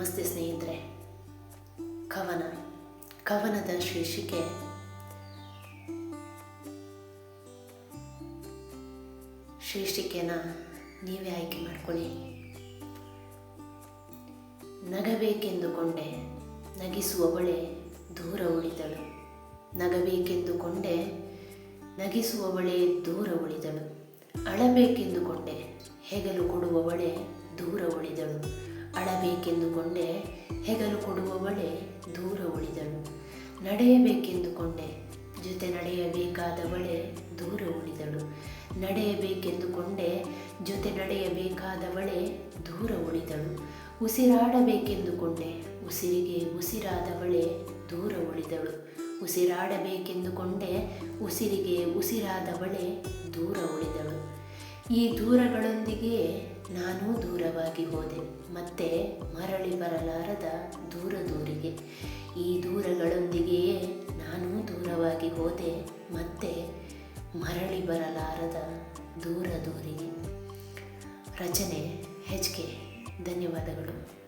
ನಮಸ್ತೆ ಸ್ನೇಹಿತರೆ. ಕವನದ ಶೀರ್ಷಿಕೆ ಶೀರ್ಷಿಕೆನ ನೀವೇ ಆಯ್ಕೆ ಮಾಡ್ಕೊಳ್ಳಿ. ನಗಬೇಕೆಂದುಕೊಂಡೆ ನಗಿಸುವವಳೆ ದೂರ ಉಳಿದಳು. ನಗಬೇಕೆಂದುಕೊಂಡೆ ನಗಿಸುವವಳೆ ದೂರ ಉಳಿದಳು. ಅಳಬೇಕೆಂದುಕೊಂಡೆ ಹೆಗಲು ಕೊಡುವವಳೆ ದೂರ ಉಳಿದಳು. ಅಳಬೇಕೆಂದುಕೊಂಡೆ ಹೆಗಲು ಕೊಡುವವಳೆ ದೂರ ಉಳಿದಳು. ನಡೆಯಬೇಕೆಂದುಕೊಂಡೆ ಜೊತೆ ನಡೆಯಬೇಕಾದವಳೆ ದೂರ ಉಳಿದಳು. ನಡೆಯಬೇಕೆಂದುಕೊಂಡೆ ಜೊತೆ ನಡೆಯಬೇಕಾದವಳೆ ದೂರ ಉಳಿದಳು. ಉಸಿರಾಡಬೇಕೆಂದುಕೊಂಡೆ ಉಸಿರಿಗೆ ಉಸಿರಾದವಳೆ ದೂರ ಉಳಿದಳು. ಉಸಿರಾಡಬೇಕೆಂದುಕೊಂಡೆ ಉಸಿರಿಗೆ ಉಸಿರಾದವಳೆ ದೂರ ಉಳಿದಳು. ಈ ದೂರಗಳೊಂದಿಗೆ ನಾನೂ ದೂರವಾಗಿ ಹೋದೆ, ಮತ್ತೆ ಮರಳಿ ಬರಲಾರದ ದೂರಿಗೆ. ಈ ದೂರಗಳೊಂದಿಗೆಯೇ ನಾನೂ ದೂರವಾಗಿ ಹೋದೆ, ಮತ್ತೆ ಮರಳಿ ಬರಲಾರದ ದೂರಿಗೆ. ರಚನೆ HK. ಧನ್ಯವಾದಗಳು.